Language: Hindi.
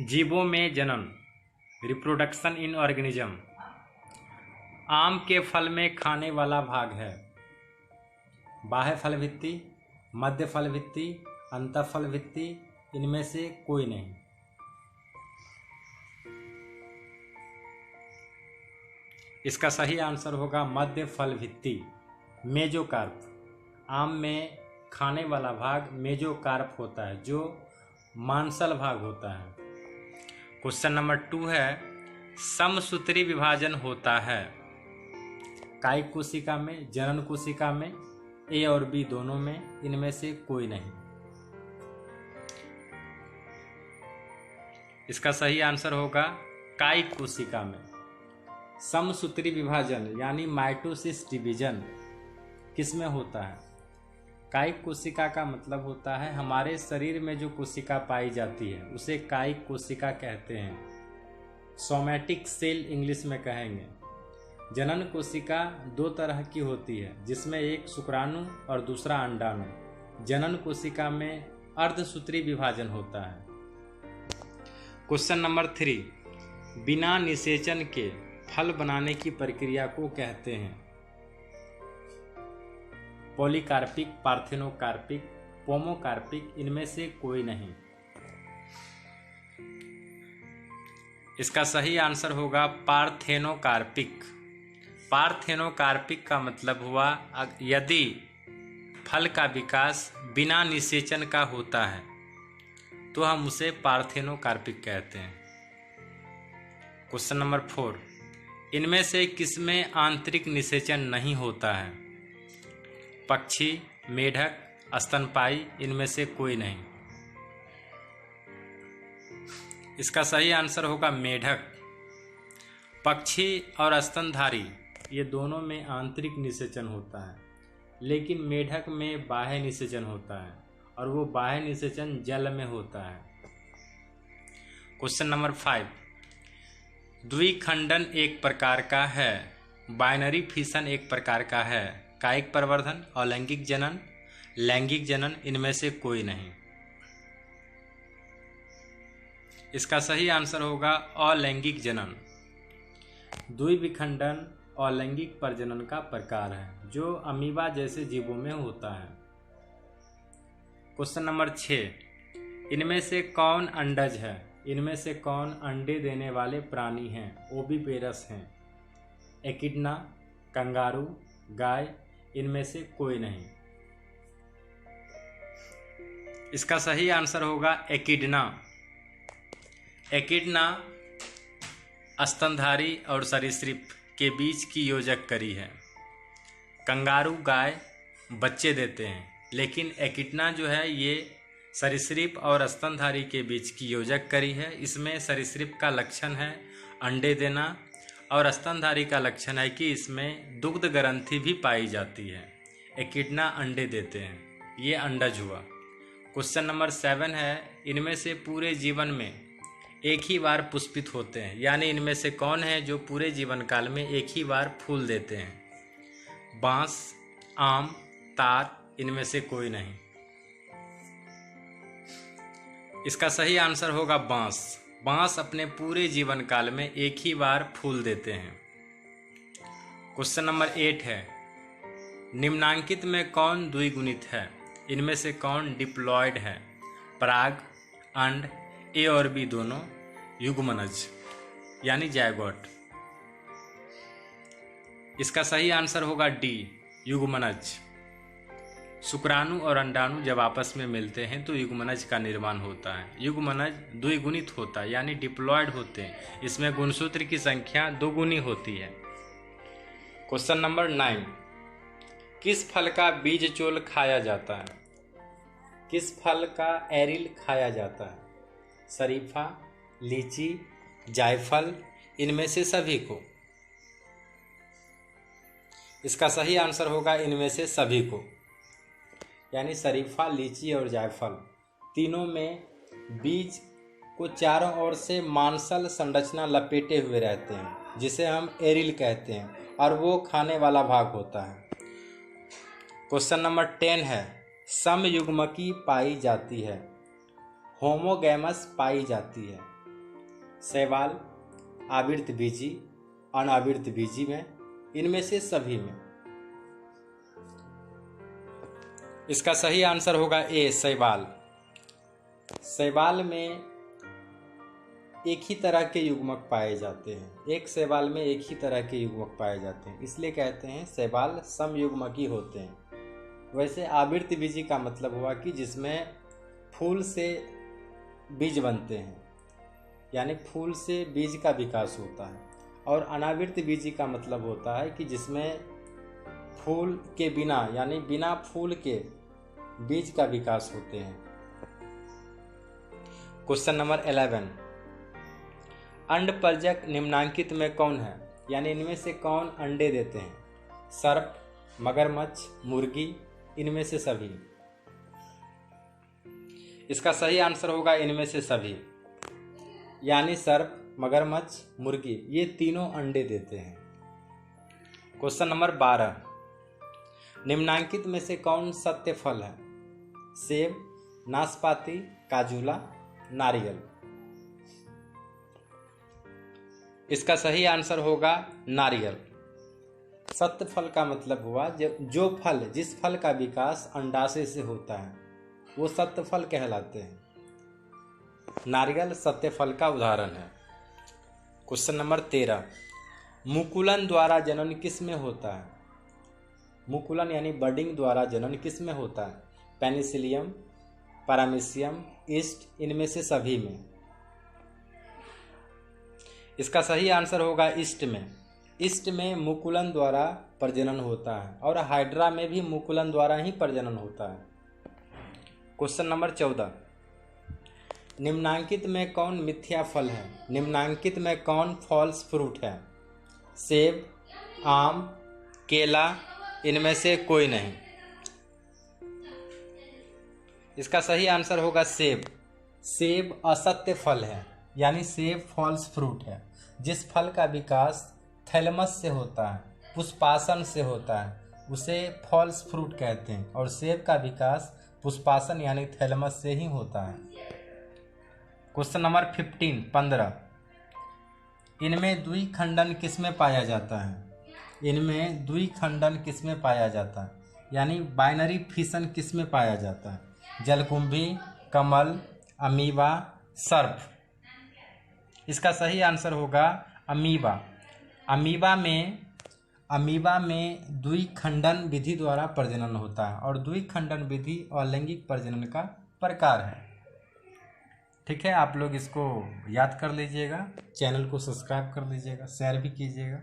जीवों में जनन, रिप्रोडक्शन इन ऑर्गेनिज्म। आम के फल में खाने वाला भाग है बाह्य फल भित्ति, मध्य फल भित्ति, अंतःफल भित्ति, इनमें से कोई नहीं। इसका सही आंसर होगा मध्य फल भित्ति, मेजोकार्प। आम में खाने वाला भाग मेजोकार्प होता है, जो मांसल भाग होता है। क्वेश्चन नंबर 2 है, समसूत्री विभाजन होता है कायिक कोशिका में, जनन कोशिका में, ए और बी दोनों में, इनमें से कोई नहीं। इसका सही आंसर होगा कायिक कोशिका में। समसूत्री विभाजन यानी माइटोसिस डिवीजन किस में होता है? कायिक कोशिका का मतलब होता है हमारे शरीर में जो कोशिका पाई जाती है उसे कायिक कोशिका कहते हैं। सोमैटिक सेल इंग्लिश में कहेंगे। जनन कोशिका 2 तरह की होती है, जिसमें एक शुक्राणु और दूसरा अंडाणु। जनन कोशिका में अर्धसूत्री विभाजन होता है। क्वेश्चन नंबर 3, बिना निषेचन के फल बनाने की प्रक्रिया को कहते हैं? पॉलीकार्पिक, पार्थेनोकार्पिक, पोमोकार्पिक, इनमें से कोई नहीं। इसका सही आंसर होगा पार्थेनोकार्पिक। पार्थेनोकार्पिक का मतलब हुआ यदि फल का विकास बिना निषेचन का होता है तो हम उसे पार्थेनोकार्पिक कहते हैं। क्वेश्चन नंबर 4, इनमें से किसमें आंतरिक निषेचन नहीं होता है? पक्षी, मेढक, स्तनपायी, इनमें से कोई नहीं। इसका सही आंसर होगा मेढक। पक्षी और स्तनधारी ये दोनों में आंतरिक निषेचन होता है, लेकिन मेढक में बाह्य निषेचन होता है और वो बाह्य निषेचन जल में होता है। क्वेश्चन नंबर 5, द्विखंडन एक प्रकार का है, बाइनरी फिशन एक प्रकार का है, कायिक प्रवर्धन, अलैंगिक जनन, लैंगिक जनन, इनमें से कोई नहीं। इसका सही आंसर होगा अलैंगिक जनन। द्विविखंडन अलैंगिक प्रजनन का प्रकार है जो अमीबा जैसे जीवों में होता है। क्वेश्चन नंबर 6, इनमें से कौन अंडज है? इनमें से कौन अंडे देने वाले प्राणी हैं? ओविपेरस हैं। एकिडना, कंगारू, गाय, इनमें से कोई नहीं। इसका सही आंसर होगा एकिडना। एकिडना स्तनधारी और सरीसृप के बीच की योजक करी है। कंगारू गाय बच्चे देते हैं, लेकिन एकिडना जो है ये सरीसृप और स्तनधारी के बीच की योजक करी है। इसमें सरीसृप का लक्षण है अंडे देना और स्तनधारी का लक्षण है कि इसमें दुग्ध ग्रंथि भी पाई जाती है। एकिडना अंडे देते हैं, ये अंडज हुआ। क्वेश्चन नंबर 7 है, इनमें से पूरे जीवन में एक ही बार पुष्पित होते हैं, यानी इनमें से कौन है जो पूरे जीवन काल में एक ही बार फूल देते हैं? बांस, आम, तार, इनमें से कोई नहीं। इसका सही आंसर होगा बांस। बांस अपने पूरे जीवन काल में एक ही बार फूल देते हैं। क्वेश्चन नंबर 8 है, निम्नांकित में कौन द्विगुणित है? इनमें से कौन डिप्लॉयड है? पराग, अंड, ए और बी दोनों, युग्मनज यानी जायगोट। इसका सही आंसर होगा डी, युग्मनज। शुक्राणु और अंडाणु जब आपस में मिलते हैं तो युग्मनज का निर्माण होता है। युग्मनज द्विगुणित होता है यानी डिप्लॉयड होते हैं। इसमें गुणसूत्र की संख्या 2 गुनी होती है। क्वेश्चन नंबर 9, किस फल का बीज चोल खाया जाता है? किस फल का एरिल खाया जाता है? शरीफा, लीची, जायफल, इनमें से सभी को। इसका सही आंसर होगा इनमें से सभी को, यानी शरीफा, लीची और जायफल तीनों में बीज को चारों ओर से मांसल संरचना लपेटे हुए रहते हैं, जिसे हम एरिल कहते हैं, और वो खाने वाला भाग होता है। क्वेश्चन नंबर 10 है, समयुग्मकी पाई जाती है, होमोगैमस पाई जाती है, शैवाल, आवृतबीजी, अनावृतबीजी में, इनमें से सभी में। इसका सही आंसर होगा ए, शैवाल। शैवाल में एक ही तरह के युग्मक पाए जाते हैं, एक शैवाल में एक ही तरह के युग्मक पाए जाते हैं, इसलिए कहते हैं शैवाल समयुग्मकी होते हैं। वैसे आवृतबीजी का मतलब हुआ कि जिसमें फूल से बीज बनते हैं, यानी फूल से बीज का विकास होता है। और अनावृतबीजी का मतलब होता है कि जिसमें फूल के बिना, यानी बिना फूल के बीज का विकास होते हैं। क्वेश्चन नंबर 11, अंडपरजक निम्नांकित में कौन है, यानी इनमें से कौन अंडे देते हैं? सर्प, मगरमच्छ, मुर्गी, इनमें से सभी। इसका सही आंसर होगा इनमें से सभी, यानी सर्प, मगरमच्छ, मुर्गी, ये तीनों अंडे देते हैं। क्वेश्चन नंबर 12, निम्नांकित में से कौन सत्य फल है? सेब, नाशपाती, काजूला, नारियल। इसका सही आंसर होगा नारियल। सत्य फल का मतलब हुआ जो फल, जिस फल का विकास अंडाशय से होता है वो सत्य फल कहलाते हैं। नारियल सत्य फल का उदाहरण है। क्वेश्चन नंबर 13, मुकुलन द्वारा जनन किस में होता है? मुकुलन यानी बर्डिंग द्वारा जनन किस में होता है? पेनिसिलियम, पैरामीशियम, ईस्ट, इनमें से सभी में। इसका सही आंसर होगा ईस्ट में। ईस्ट में मुकुलन द्वारा प्रजनन होता है और हाइड्रा में भी मुकुलन द्वारा ही प्रजनन होता है। क्वेश्चन नंबर 14, निम्नांकित में कौन मिथ्या फल है? निम्नांकित में कौन फॉल्स फ्रूट है? सेब, आम, केला, इनमें से कोई नहीं। इसका सही आंसर होगा सेब। सेब असत्य फल है, यानी सेब फॉल्स फ्रूट है। जिस फल का विकास थैलेमस से होता है, पुष्पासन से होता है, उसे फॉल्स फ्रूट कहते हैं। और सेब का विकास पुष्पासन यानी थैलेमस से ही होता है। क्वेश्चन नंबर 15, इनमें द्विखंडन किसमें पाया जाता है? इनमें द्विखंडन किसमें पाया जाता है, यानी बाइनरी फिशन किसमें पाया जाता है? जलकुंभी, कमल, अमीबा, सर्प। इसका सही आंसर होगा अमीबा। अमीबा में द्विखंडन विधि द्वारा प्रजनन होता है और द्विखंडन विधि अलैंगिक प्रजनन का प्रकार है। ठीक है, आप लोग इसको याद कर लीजिएगा, चैनल को सब्सक्राइब कर लीजिएगा, शेयर भी कीजिएगा।